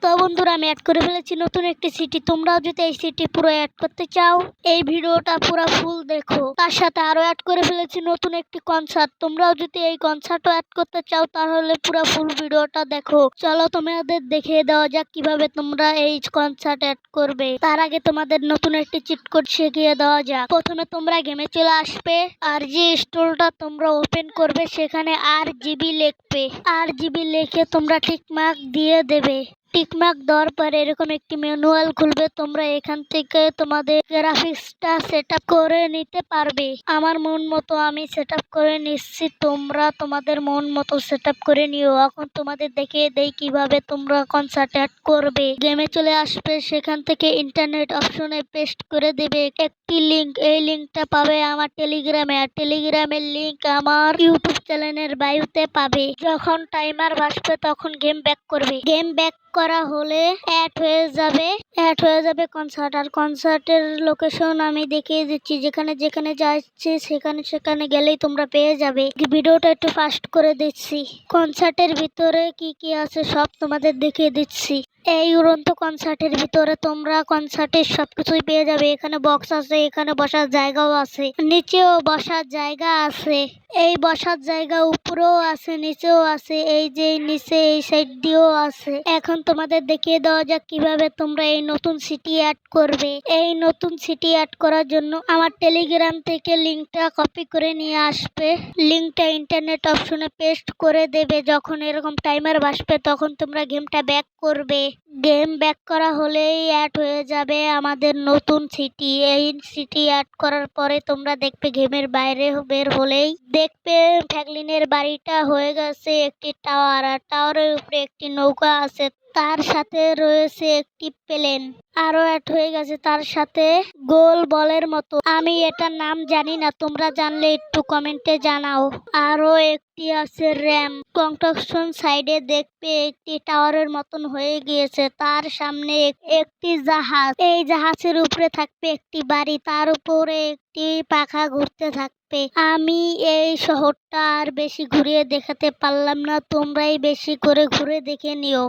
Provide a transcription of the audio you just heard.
তো বন্ধুরা, আমি অ্যাড করে ফেলেছি নতুন একটি সিটি। তোমরাও যদি এই সিটি পুরো অ্যাড করতে চাও, এই ভিডিওটা পুরো ফুল দেখো। তার সাথে আরো অ্যাড করে ফেলেছি নতুন একটি কনসার্ট। তোমরাও যদি এই কনসার্টও অ্যাড করতে চাও, তাহলে পুরো ফুল ভিডিওটা দেখো। চলো তোমাদের দেখিয়ে দেওয়া যাক কিভাবে তোমরা এই কনসার্ট অ্যাড করবে। তার আগে তোমাদের নতুন একটি চিট কোড শিখিয়ে দেওয়া যাক। প্রথমে তোমরা গেমে চলে আসবে, আর যে স্টোরটা তোমরা ওপেন করবে সেখানে RGB লিখবে। RGB লিখে তোমরা টিক মার্ক দিয়ে দেবে। টিকমার্ক দেওয়ার পরে এরকম একটি ম্যানুয়াল খুলবে। তোমরা এখান থেকে তোমাদের গ্রাফিক্সটা সেট আপ করে নিতে পারবে। আমার মন মতো আমি সেট আপ করে নিচ্ছি, তোমরা তোমাদের মন মতো সেট আপ করে নিও। এখন তোমাদের দেখিয়ে দেই কিভাবে তোমরা কনসার্ট অ্যাড করবে। গেমে চলে আসবে, সেখান থেকে ইন্টারনেট অপশনে পেস্ট করে দেবে একটি লিঙ্ক। এই লিঙ্কটা পাবে আমার টেলিগ্রামে, আর টেলিগ্রামের লিঙ্ক আমার ইউটিউব চ্যানেলের বায়োতে পাবে। যখন টাইমার বাজবে তখন গেম ব্যাক করবে। গেম ব্যাক করা হলে অ্যাড হয়ে যাবে কনসার্ট। আর কনসার্টের লোকেশন আমি দেখিয়ে দিচ্ছি, যেখানে যেখানে যাচ্ছে সেখানে গেলেই তোমরা পেয়ে যাবে। ভিডিওটা একটু ফাস্ট করে দিচ্ছি। কনসার্টের ভিতরে কি কি আছে সব তোমাদের দেখিয়ে দিচ্ছি। এই উড়ন্ত কনসার্টের ভিতরে তোমরা কনসার্টের সবকিছুই পেয়ে যাবে। এখানে বক্স আছে, এখানে বসার জায়গাও আছে, নিচেও বসার জায়গা আছে। এই বসার জায়গা উপরেও আছে, নিচেও আছে। এই যে নিচে এই সাইড দিয়েও আছে। এখন তোমাদের দেখিয়ে দেওয়া যাক কিভাবে তোমরা এই নতুন সিটি অ্যাড করবে। এই নতুন সিটি অ্যাড করার জন্য আমার টেলিগ্রাম থেকে লিঙ্কটা কপি করে নিয়ে আসবে। লিঙ্কটা ইন্টারনেট অপশনে পেস্ট করে দেবে। যখন এরকম টাইমার বাজবে তখন তোমরা গেমটা ব্যাক করবে। গেম ব্যাক করা হলেই অ্যাড হয়ে যাবে আমাদের নতুন সিটি। এই সিটি অ্যাড করার পরে তোমরা দেখবে গেমের বাইরে বের হলেই দেখবে ফ্র্যাঙ্কলিনের বাড়িটা হয়ে গেছে একটি টাওয়ার, আর টাওয়ারের উপরে একটি নৌকা আছে। তার সাথে রয়েছে একটি প্লেন আরো অ্যাড হয়ে গেছে, তার সাথে গোল বলের মতো। আমি এটার নাম জানি না, তোমরা জানলে একটু কমেন্টে জানাও। আরো একটি আছে র্যাম। কনস্ট্রাকশন সাইডে দেখবে একটি টাওয়ারের মতন হয়ে গিয়েছে, তার সামনে একটি জাহাজ। এই জাহাজের উপরে থাকবে একটি বাড়ি, তার উপরে একটি পাখা ঘুরতে থাকবে। আমি এই শহরটা আর বেশি ঘুরিয়ে দেখাতে পারলাম না, তোমরাই বেশি করে ঘুরে দেখে নিও।